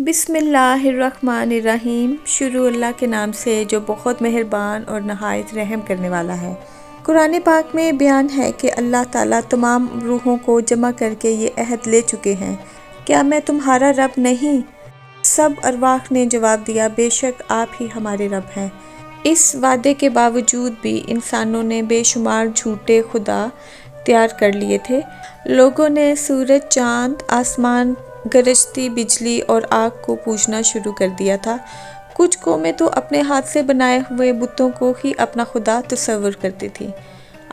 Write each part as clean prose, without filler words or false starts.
بسم اللہ الرحمن الرحیم۔ شروع اللہ کے نام سے جو بہت مہربان اور نہایت رحم کرنے والا ہے۔ قرآن پاک میں بیان ہے کہ اللہ تعالیٰ تمام روحوں کو جمع کر کے یہ عہد لے چکے ہیں، کیا میں تمہارا رب نہیں؟ سب ارواح نے جواب دیا، بے شک آپ ہی ہمارے رب ہیں۔ اس وعدے کے باوجود بھی انسانوں نے بے شمار جھوٹے خدا تیار کر لیے تھے۔ لوگوں نے سورج، چاند، آسمان، گرجتی بجلی اور آگ کو پوجنا شروع کر دیا تھا۔ کچھ قومیں تو اپنے ہاتھ سے بنائے ہوئے بتوں کو ہی اپنا خدا تصور کرتی تھی۔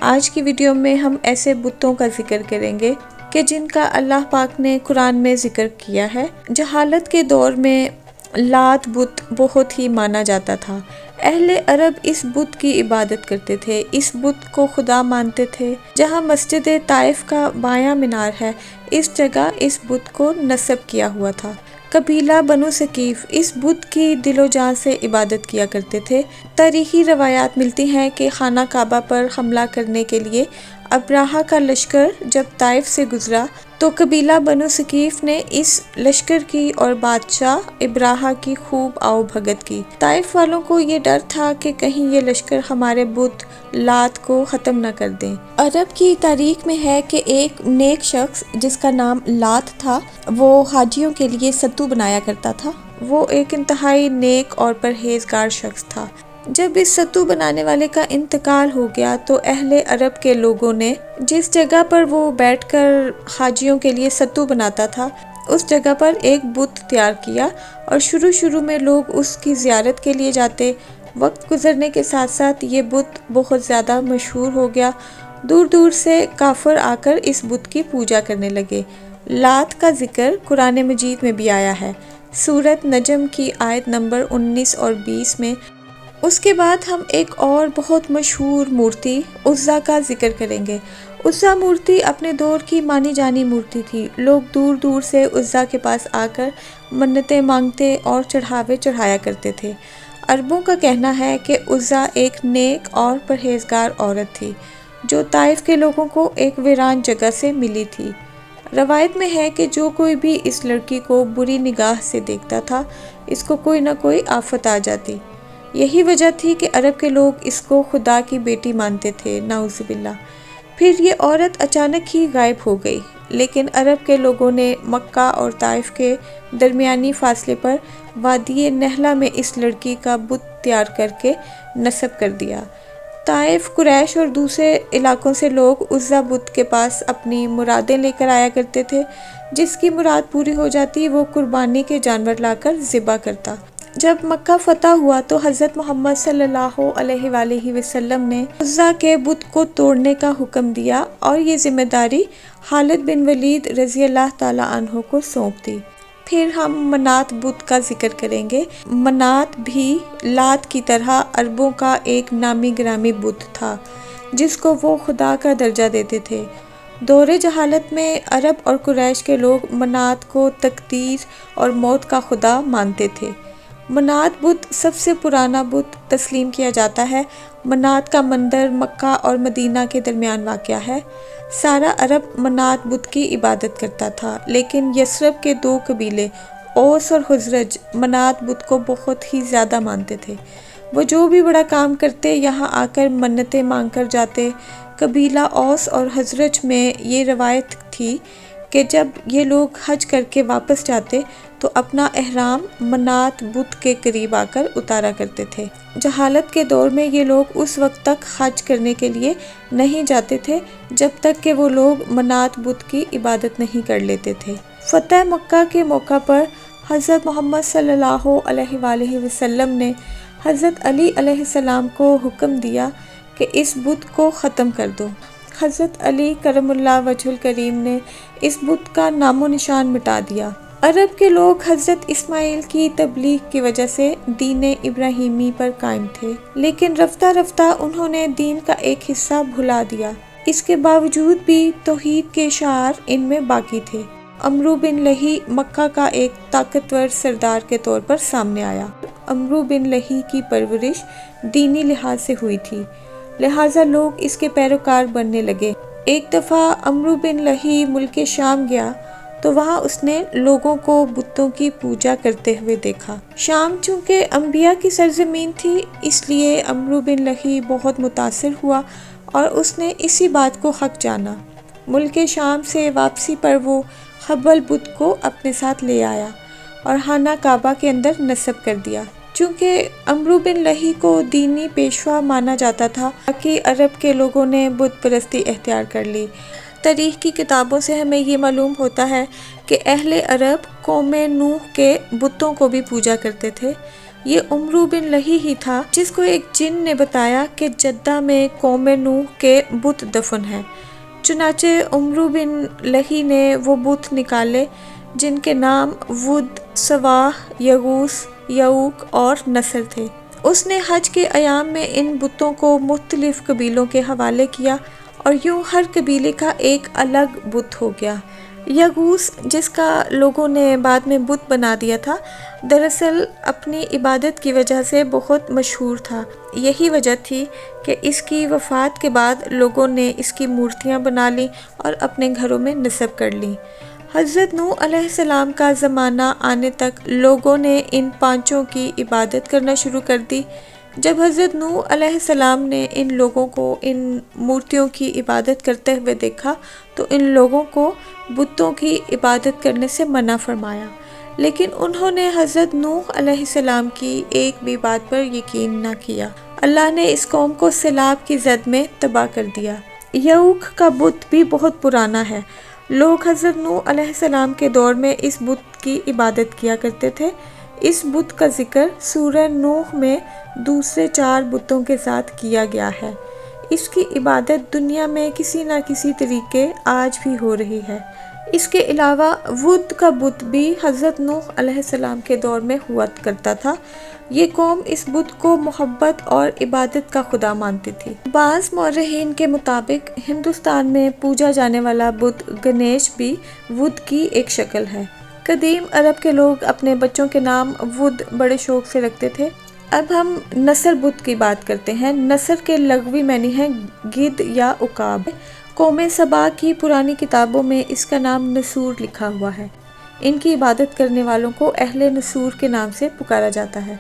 آج کی ویڈیو میں ہم ایسے بتوں کا ذکر کریں گے کہ جن کا اللہ پاک نے قرآن میں ذکر کیا ہے۔ جہالت کے دور میں لات بت بہت ہی مانا جاتا تھا۔ اہل عرب اس بت کی عبادت کرتے تھے، اس بت کو خدا مانتے تھے۔ جہاں مسجد طائف کا بایاں مینار ہے، اس جگہ اس بت کو نصب کیا ہوا تھا۔ قبیلہ بنو ثقیف اس بت کی دل و جان سے عبادت کیا کرتے تھے۔ تاریخی روایات ملتی ہیں کہ خانہ کعبہ پر حملہ کرنے کے لیے ابراہہ کا لشکر جب طائف سے گزرا تو قبیلہ بنو ثقیف نے اس لشکر کی اور بادشاہ ابراہہ کی خوب آؤ بھگت کی۔ طائف والوں کو یہ ڈر تھا کہ کہیں یہ لشکر ہمارے بت لات کو ختم نہ کر دیں۔ عرب کی تاریخ میں ہے کہ ایک نیک شخص جس کا نام لات تھا، وہ حاجیوں کے لیے ستو بنایا کرتا تھا۔ وہ ایک انتہائی نیک اور پرہیزگار شخص تھا۔ جب اس ستو بنانے والے کا انتقال ہو گیا تو اہل عرب کے لوگوں نے جس جگہ پر وہ بیٹھ کر حاجیوں کے لیے ستو بناتا تھا، اس جگہ پر ایک بت تیار کیا اور شروع میں لوگ اس کی زیارت کے لیے جاتے۔ وقت گزرنے کے ساتھ ساتھ یہ بت بہت زیادہ مشہور ہو گیا۔ دور دور سے کافر آ کر اس بت کی پوجا کرنے لگے۔ لات کا ذکر قرآن مجید میں بھی آیا ہے، سورۃ نجم کی آیت نمبر 19 اور 20 میں۔ اس کے بعد ہم ایک اور بہت مشہور مورتی عزا کا ذکر کریں گے۔ عزا مورتی اپنے دور کی مانی جانی مورتی تھی۔ لوگ دور دور سے عزا کے پاس آ کر منتیں مانگتے اور چڑھاوے چڑھایا کرتے تھے۔ عربوں کا کہنا ہے کہ عزا ایک نیک اور پرہیزگار عورت تھی جو طائف کے لوگوں کو ایک ویران جگہ سے ملی تھی۔ روایت میں ہے کہ جو کوئی بھی اس لڑکی کو بری نگاہ سے دیکھتا تھا، اس کو کوئی نہ کوئی آفت آ جاتی۔ یہی وجہ تھی کہ عرب کے لوگ اس کو خدا کی بیٹی مانتے تھے، نعوذ باللہ۔ پھر یہ عورت اچانک ہی غائب ہو گئی، لیکن عرب کے لوگوں نے مکہ اور طائف کے درمیانی فاصلے پر وادی نہلہ میں اس لڑکی کا بت تیار کر کے نصب کر دیا۔ طائف، قریش اور دوسرے علاقوں سے لوگ عزا بت کے پاس اپنی مرادیں لے کر آیا کرتے تھے۔ جس کی مراد پوری ہو جاتی وہ قربانی کے جانور لا کر ذبح کرتا۔ جب مکہ فتح ہوا تو حضرت محمد صلی اللہ علیہ وآلہ وسلم نے عزا کے بت کو توڑنے کا حکم دیا اور یہ ذمہ داری خالد بن ولید رضی اللہ تعالیٰ عنہ کو سونپ دی۔ پھر ہم منات بت کا ذکر کریں گے۔ منات بھی لات کی طرح عربوں کا ایک نامی گرامی بت تھا جس کو وہ خدا کا درجہ دیتے تھے۔ دور جہالت میں عرب اور قریش کے لوگ منات کو تقدیر اور موت کا خدا مانتے تھے۔ منات بت سب سے پرانا بت تسلیم کیا جاتا ہے۔ منات کا مندر مکہ اور مدینہ کے درمیان واقع ہے۔ سارا عرب منات بت کی عبادت کرتا تھا، لیکن یثرب کے دو قبیلے اوس اور خزرج منات بت کو بہت ہی زیادہ مانتے تھے۔ وہ جو بھی بڑا کام کرتے یہاں آ کر منتیں مانگ کر جاتے۔ قبیلہ اوس اور خزرج میں یہ روایت تھی کہ جب یہ لوگ حج کر کے واپس جاتے تو اپنا احرام منات بت کے قریب آ کر اتارا کرتے تھے۔ جہالت کے دور میں یہ لوگ اس وقت تک حج کرنے کے لیے نہیں جاتے تھے جب تک کہ وہ لوگ منات بت کی عبادت نہیں کر لیتے تھے۔ فتح مکہ کے موقع پر حضرت محمد صلی اللہ علیہ وآلہ وسلم نے حضرت علی علیہ السلام کو حکم دیا کہ اس بت کو ختم کر دو۔ حضرت علی کرم اللہ وجہ الکریم نے اس بت کا نام و نشان مٹا دیا۔ عرب کے لوگ حضرت اسماعیل کی تبلیغ کی وجہ سے دین ابراہیمی پر قائم تھے، لیکن رفتہ رفتہ انہوں نے دین کا ایک حصہ بھلا دیا۔ اس کے باوجود بھی توحید کے شعار ان میں باقی تھے۔ عمرو بن لہی مکہ کا ایک طاقتور سردار کے طور پر سامنے آیا۔ عمرو بن لہی کی پرورش دینی لحاظ سے ہوئی تھی، لہٰذا لوگ اس کے پیروکار بننے لگے۔ ایک دفعہ عمرو بن لہی ملک شام گیا تو وہاں اس نے لوگوں کو بتوں کی پوجا کرتے ہوئے دیکھا۔ شام چونکہ انبیاء کی سرزمین تھی، اس لیے عمرو بن لہی بہت متاثر ہوا اور اس نے اسی بات کو حق جانا۔ ملک شام سے واپسی پر وہ حبل بت کو اپنے ساتھ لے آیا اور خانہ کعبہ کے اندر نصب کر دیا۔ چونکہ عمرو بن لہی کو دینی پیشوا مانا جاتا تھا، باقی عرب کے لوگوں نے بت پرستی اختیار کر لی۔ تاریخ کی کتابوں سے ہمیں یہ معلوم ہوتا ہے کہ اہل عرب قوم نوح کے بتوں کو بھی پوجا کرتے تھے۔ یہ عمرو بن لہی ہی تھا جس کو ایک جن نے بتایا کہ جدہ میں قوم نوح کے بت دفن ہیں۔ چنانچہ عمرو بن لہی نے وہ بت نکالے جن کے نام ود، سواع، یغوث، یعوق اور نصر تھے۔ اس نے حج کے ایام میں ان بتوں کو مختلف قبیلوں کے حوالے کیا اور یوں ہر قبیلے کا ایک الگ بت ہو گیا۔ یغوث، جس کا لوگوں نے بعد میں بت بنا دیا تھا، دراصل اپنی عبادت کی وجہ سے بہت مشہور تھا۔ یہی وجہ تھی کہ اس کی وفات کے بعد لوگوں نے اس کی مورتیاں بنا لیں اور اپنے گھروں میں نصب کر لیں۔ حضرت نوح علیہ السلام کا زمانہ آنے تک لوگوں نے ان پانچوں کی عبادت کرنا شروع کر دی۔ جب حضرت نوح علیہ السلام نے ان لوگوں کو ان مورتیوں کی عبادت کرتے ہوئے دیکھا تو ان لوگوں کو بتوں کی عبادت کرنے سے منع فرمایا، لیکن انہوں نے حضرت نوح علیہ السلام کی ایک بھی بات پر یقین نہ کیا۔ اللہ نے اس قوم کو سیلاب کی زد میں تباہ کر دیا۔ یعوق کا بت بھی بہت پرانا ہے۔ لوگ حضرت نوح علیہ السلام کے دور میں اس بت کی عبادت کیا کرتے تھے۔ اس بت کا ذکر سورہ نوح میں دوسرے 4 بتوں کے ساتھ کیا گیا ہے۔ اس کی عبادت دنیا میں کسی نہ کسی طریقے آج بھی ہو رہی ہے۔ اس کے علاوہ ود کا بت بھی حضرت نوح علیہ السلام کے دور میں ہوا کرتا تھا۔ یہ قوم اس بت کو محبت اور عبادت کا خدا مانتی تھی۔ بعض مورخین کے مطابق ہندوستان میں پوجا جانے والا بت گنیش بھی ود کی ایک شکل ہے۔ قدیم عرب کے لوگ اپنے بچوں کے نام ود بڑے شوق سے رکھتے تھے۔ اب ہم نصر بت کی بات کرتے ہیں۔ نصر کے لغوی معنی ہے گدھ یا عقاب۔ قوم سبا کی پرانی کتابوں میں اس کا نام نسور لکھا ہوا ہے۔ ان کی عبادت کرنے والوں کو اہل نسور کے نام سے پکارا جاتا ہے۔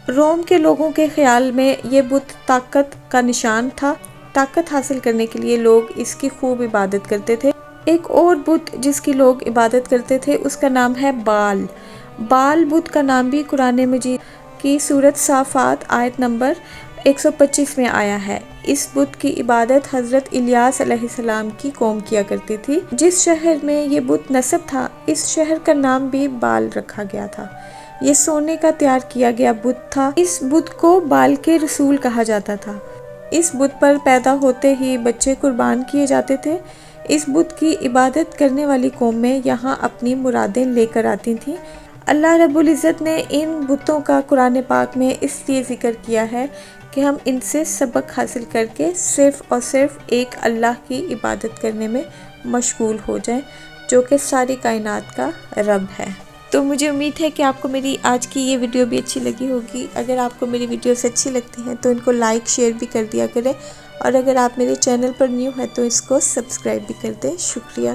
روم کے لوگوں کے خیال میں یہ بت طاقت کا نشان تھا۔ طاقت حاصل کرنے کے لیے لوگ اس کی خوب عبادت کرتے تھے۔ ایک اور بت جس کی لوگ عبادت کرتے تھے اس کا نام ہے بال۔ بال بت کا نام بھی قرآن مجید کی سورۃ صافات آیت نمبر 125 میں آیا ہے۔ اس بت کی عبادت حضرت الیاس علیہ السلام کی قوم کیا کرتی تھی۔ جس شہر میں یہ بت نصب تھا، اس شہر کا نام بھی بال رکھا گیا تھا۔ یہ سونے کا تیار کیا گیا بت تھا۔ اس بت کو بال کے رسول کہا جاتا تھا۔ اس بت پر پیدا ہوتے ہی بچے قربان کیے جاتے تھے۔ اس بت کی عبادت کرنے والی قومیں یہاں اپنی مرادیں لے کر آتی تھیں۔ اللہ رب العزت نے ان بتوں کا قرآن پاک میں اس لیے ذکر کیا ہے کہ ہم ان سے سبق حاصل کر کے صرف اور صرف ایک اللہ کی عبادت کرنے میں مشغول ہو جائیں، جو کہ ساری کائنات کا رب ہے۔ تو مجھے امید ہے کہ آپ کو میری آج کی یہ ویڈیو بھی اچھی لگی ہوگی۔ اگر آپ کو میری ویڈیوز اچھی لگتی ہیں تو ان کو لائک شیئر بھی کر دیا کریں، اور اگر آپ میرے چینل پر نیو ہیں تو اس کو سبسکرائب بھی کر دیں۔ شکریہ۔